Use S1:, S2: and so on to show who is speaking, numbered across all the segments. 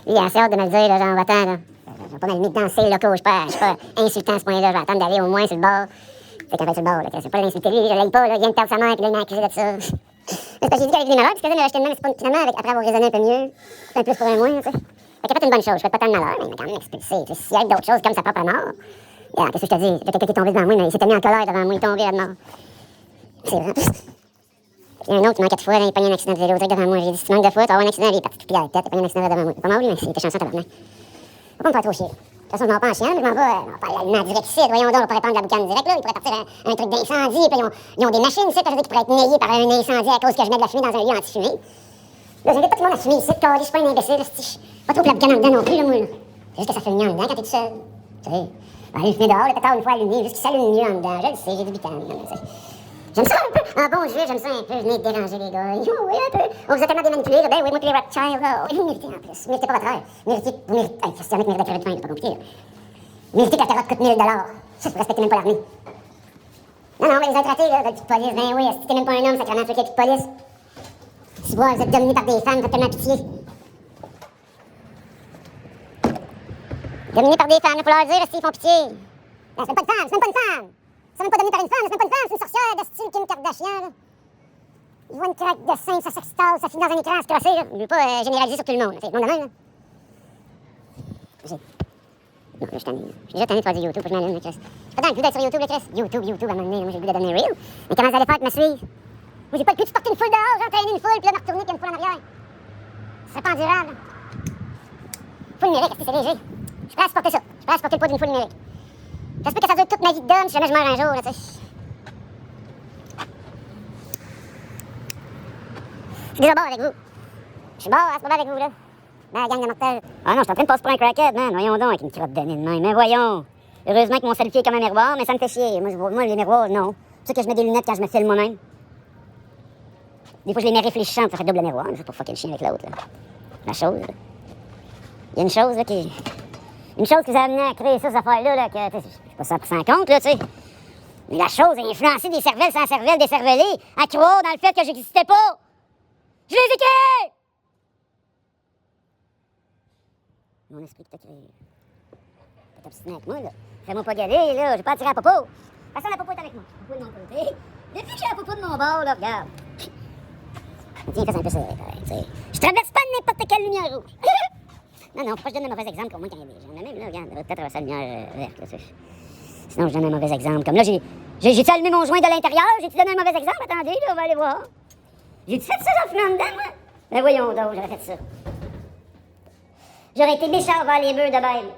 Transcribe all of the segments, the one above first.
S1: Lui, il a assez hâte de me le dire, là, genre, va-t'en, là. J'ai pas mal mis dans le locaux, je suis pas insultant à ce point-là, je vais attendre d'aller au moins sur le bord. Fait qu'après sur le bord, là, c'est pas l'insulter, lui, je l'aille pas, là, il vient de perdre sa mère, puis là, il m'a accusé de ça. C'est parce que j'ai dit qu'avec des malheurs, puis que ça m'a acheté de même, finalement, après avoir raisonné un peu mieux, c'est un plus pour un moins, tu sais. Fait qu'il a fait une bonne chose, je fais pas tant de malheur, mais il m'a quand même expulsé. S'il y a d'autres choses comme sa propre mort, qu'est-ce que je te dis? Il y a quelqu'un qui est tombé devant moi, mais il s'était mis en colère devant moi, il est tombé à mort. C'est vrai. Il y a un autre qui manquait de fois, là, il a pas eu un accident de vélo direct devant moi. J'ai dit, si tu manques de fois, tu vas avoir un accident, il est parti tout pied à la tête, il a pas eu un accident devant moi. C'est pas mal, lui, mais il était chanceux à tabarnak. Faut pas me faire trop chier. De toute façon, je m'en vais pas en chien, mais je m'en vais pas l'allumant direct ici. Voyons donc, on pourrait prendre la boucane direct là. Il pourrait partir un truc d'incendie, puis ils ont des machines ici, qui pourraient être nayées par un incendie à cause que je mets de la fumée dans un lieu anti-fumée. Là, j'invite pas tout le monde à fumer ici, car je suis pas un imbécile, pas trop la boucane en dedans non plus, là, moi, là. C'est juste que ça fait mieux en dedans quand t'es tout seul. Tu sais, aller fumer dehors, le pétard une fois allumé, juste qu'il s'allume mieux en dedans. Je le sais, j'ai du bicane. J'aime ça un peu, en bon jeu, j'aime ça un peu, venir déranger les gars. Oui, un peu. On vous a tellement démanipulé, ben oui, moi puis les Rothschild, là. Oui, vous méritez en plus. Vous méritez pas votre heure. Vous méritez, questionner que mérite la curée de faim, c'est pas compliqué, là. Vous méritez que la carotte coûte 1000 $. Ça, vous respectez même pas l'armée. Non, mais les intratés, là, de petite police, ben oui, si t'es même pas un homme, sacrément, tu es petite police. Si vous êtes dominé par des femmes, faites tellement pitié. Dominé par des femmes, il faut leur dire s'ils font pitié. Non, c'est même pas une femme, c'est même pas une femme. C'est même pas dominé par une femme, c'est même pas une femme, c'est une sorcière de style Kim Kardashian, là. Il voit une craque de sein, ça s'extase, ça finit dans un écran à se crosser, là. Il veut pas généraliser sur tout le monde. Fait le monde de même, là. Non, là, je t'en ai. Je suis déjà tanné de faire du YouTube, faut que je m'allume, là, Chris. J'ai pas dans le goût d'être sur YouTube, là, Chris. YouTube, à un moment donné, moi, j'ai le goût de devenir real. Mais comment vous allez faire pour me suivre? Moi, j'ai pas le goût de supporter une foule dehors, j'entraîner une foule, puis là, me retourner, puis une foule en arrière. Ce serait pas endurable. Foule numérique, est-ce que c'est léger? Je suis prêt à supporter ça. Je suis prêt à supporter le poids d'une foule numérique. J'espère que ça dure toute ma vie d'homme si jamais je meurs un jour, là, tu sais. Je suis déjà bord avec vous. Je suis bord à ce moment avec vous, là. La gang de mortels. Ah non, je suis en train de passer pour un crackhead, man. Voyons donc, avec une crotte de nez de main. Mais voyons. Heureusement que mon selfie est comme un miroir, mais ça me fait chier. Moi les miroirs, non. C'est ça que je mets des lunettes quand je me filme moi-même. Des fois, je les mets réfléchissantes, ça fait double miroir, juste pour fucker le chien avec l'autre, là. La chose, là. Il y a une chose, là, qui... Une chose qui vous a amené à créer ça, cette affaire-là, là, que... Je suis pas 100% contre, là, tu sais. Mais la chose a influencé des cervelles sans cervelle, des cervelés, à croire dans le fait que j'existais pas. Je les ai créés! Mon esprit qui t'a créé. T'es obstiné avec moi, là. Fais-moi pas galer, là. J'ai pas attiré à Popo. Personne la Popo est avec moi. Popo de mon côté. Depuis que j'ai la Popo de mon bord, là, regarde. Tiens, fais un peu ça, tu sais. Je traverse pas n'importe quelle lumière rouge. Non, faut pas que je donne un mauvais exemple, au moins quand il y a des gens. Mais même là, regarde, peut-être traverser la lumière verte, là, sinon, je donne un mauvais exemple. Comme là, j'ai-tu allumé mon joint de l'intérieur? J'ai-tu donné un mauvais exemple? Attendez, là, on va aller voir. J'ai-tu fait ça, j'en fumais en dedans, moi? Ben voyons donc, j'aurais fait ça. J'aurais été méchant envers les murs de même.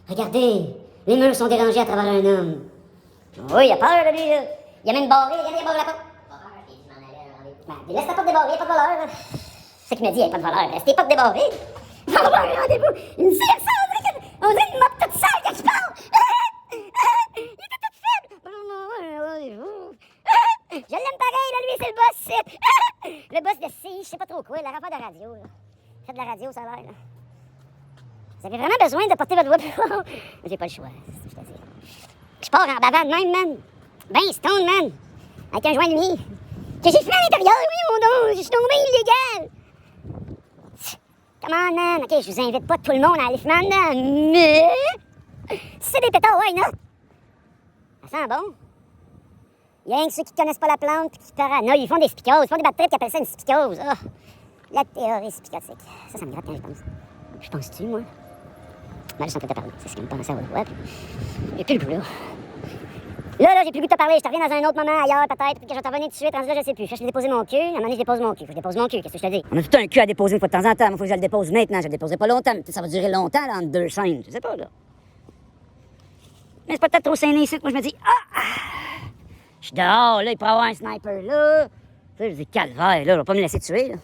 S1: Regardez, les murs sont dérangés à travers un homme. Oui, il a peur, là, lui, là. Il a même barré, regardez, il a barré la porte. Ben, laisse la porte débarrée, il n'y a pas de voleur, là. C'est ce qu'il m'a dit, il n'y a pas de voleur. Restez pas débarrée. Il va avoir un rendez-vous. Il me tire ça, on dirait une motte toute sale que je parle. Il était tout faible. Je l'aime pareil, là, lui, c'est le boss. Le boss de C, je sais pas trop quoi, la rapport de radio, là. Faites de la radio, ça a l'air, là. Vous avez vraiment besoin de porter votre voix plus fort? J'ai pas le choix, c'est ce que je te dis. Je pars en bavant de même, man. Ben stone, man. Avec un joint de nuit. Que j'ai fumé à l'intérieur, oui, mon don. Je suis tombé illégal. Come on, man. OK, je vous invite pas tout le monde à aller fumer en dedans, mais... Si c'est des pétards, why not? Ça sent bon. Il y a rien que ceux qui connaissent pas la plante et qui paranoïent. Ils font des spicoses. Ils font des bad trips qui appellent ça une spicose. Oh, la théorie spicotique. Ça me gratte quand je pense. Je pense-tu, moi? Ben, je suis en train de te parler. C'est ce qui me pensait à votre voix. J'ai plus le goût, là. Là, j'ai plus le goût de te parler. Je te reviens dans un autre moment, ailleurs, peut-être. Puis que je vais te revenir tout de suite. Rendu là, je sais plus. Je vais déposer mon cul. À un moment donné, je dépose mon cul. Faut que je dépose mon cul. Qu'est-ce que je te dis? On a tout un cul à déposer une fois de temps en temps. Il faut que je le dépose maintenant. Je le déposerai pas longtemps. Peut-être ça va durer longtemps, là, entre deux scènes. Je sais pas, là. Mais c'est peut-être trop saigné ici. Moi, je me dis, je suis dehors, là. Il pourrait y avoir un sniper, là. Tu sais, je dis, calvaire, là. On va pas me laisser tuer, là.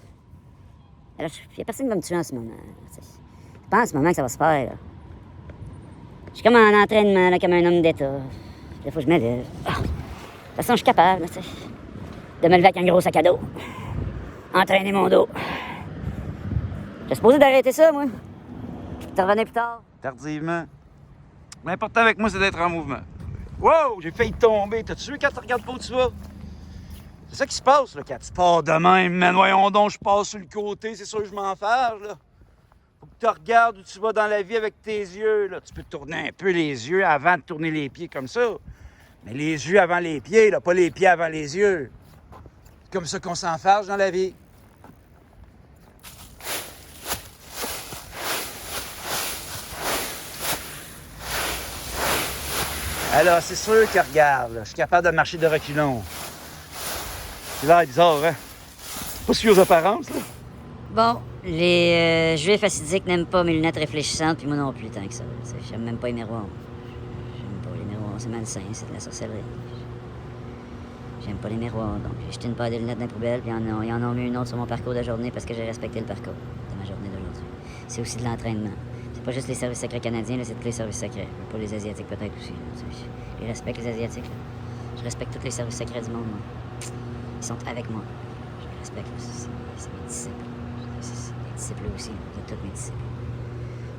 S1: Il y a personne qui va me tuer en ce moment. C'est pas en ce moment que ça va se faire, là. Je suis comme en entraînement, là, comme un homme d'État. Il faut que je me lève. De toute façon, je suis capable, là, tu sais, de me lever avec un gros sac à dos. Entraîner mon dos. J'ai supposé d'arrêter ça, moi. Je te revenais plus tard.
S2: Tardivement. L'important avec moi, c'est d'être en mouvement. Wow! J'ai failli tomber. T'as-tu vu quand tu regardes pas où tu vas? C'est ça qui se passe, là, quand tu pars de même. Mais voyons donc, je passe sur le côté, c'est sûr que je m'en fâche, là. Faut que tu regardes où tu vas dans la vie avec tes yeux, là. Tu peux tourner un peu les yeux avant de tourner les pieds comme ça. Mais les yeux avant les pieds, là, pas les pieds avant les yeux. C'est comme ça qu'on s'enfarge dans la vie. Alors, c'est sûr que regarde, là, je suis capable de marcher de reculons. C'est l'air bizarre, hein? Pas sûr aux apparences, là.
S3: Bon, les juifs assidiques n'aiment pas mes lunettes réfléchissantes, puis moi non plus, tant que ça. J'aime même pas les miroirs. J'aime pas les miroirs, c'est malsain, c'est de la sorcellerie. J'aime pas les miroirs, donc j'ai jeté une paire de lunettes dans la poubelle, puis ils en ont mis une autre sur mon parcours de journée parce que j'ai respecté le parcours de ma journée d'aujourd'hui. C'est aussi de l'entraînement. C'est pas juste les services secrets canadiens, là, c'est tous les services secrets. Pour les Asiatiques peut-être aussi. Je les respecte, les Asiatiques. Là. Je respecte tous les services secrets du monde, moi. Ils sont avec moi. Je les respecte. C'est mes disciples. C'est mes disciples aussi. Vous êtes tous mes disciples.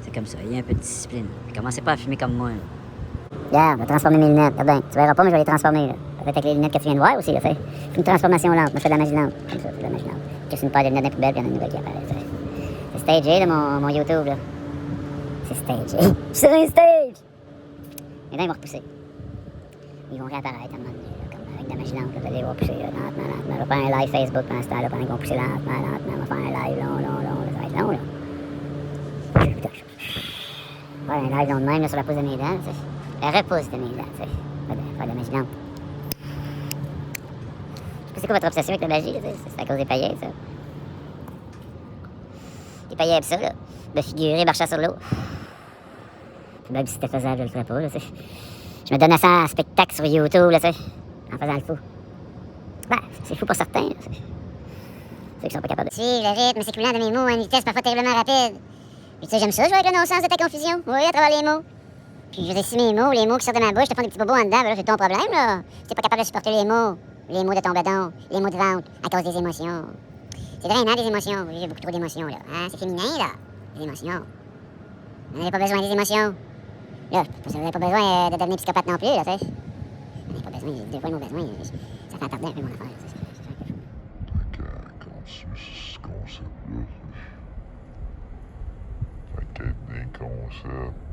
S3: C'est comme ça. Il y a un peu de discipline. Puis commencez pas à fumer comme moi. Là.
S1: Regarde, je vais transformer mes lunettes. Regarde, tu verras pas, mais je vais les transformer. Là. Peut-être avec les lunettes que tu viens de voir aussi, là, tu sais. C'est une transformation lente. Moi, je fais de la magie lente. Comme ça, je fais de la magie lente. Juste une paire de lunettes dans la poubelle, puis il y en a une nouvelle qui apparaît, tu sais. C'est stagé, là, mon YouTube, là. C'est stagé. Je suis sur un stage! Les dents, ils vont repousser. Ils vont réapparaître à un moment donné, là, comme avec de la magie lente. Là, je vais les voir pousser, là, lentement, lentement. Je vais faire un live Facebook pendant ce temps-là, pendant qu'ils vont pousser lentement, lentement. On va faire un live long, long, long. Là, ça va être long, là. Faire un live long de même, là, sur la pousse de mes dents, tu sais. La repousse de mes dents, tu sais. Faire de la magie lente. Je sais pas c'est quoi votre obsession avec la magie, tu sais. C'est à cause des paillettes, ça. Les paillettes, ça, là. De figurer, marchant sur l'eau. Même si c'était faisable, je le ferais pas, là, tu sais. Je me donnais ça en spectacle sur YouTube, là, tu sais. En faisant le fou. Ben, c'est fou pour certains, là. Ceux qui sont pas capables de suivre le rythme séculant de mes mots à une vitesse parfois terriblement rapide. Puis tu sais, j'aime ça, jouer avec le non-sens de ta confusion. Oui, à travers les mots. Puis je veux dire, si mes mots, les mots qui sortent de ma bouche te font des petits bobos en dedans, ben là, c'est ton problème, là. Si t'es pas capable de supporter les mots de ton bedon, les mots de vente, à cause des émotions. C'est drainant, des émotions. Oui, j'ai beaucoup trop d'émotions, là. Hein? C'est féminin, là. Les émotions. Vous n'avez pas besoin des émotions. Là, vous n'avez pas besoin de devenir psychopathe non plus, là, tu sais. Vous n'avez pas besoin, des fois, nos besoins, ça fait attarder un peu mon affaire, tu sais.
S4: Qu'on suit ce concept-là, ça peut être des concepts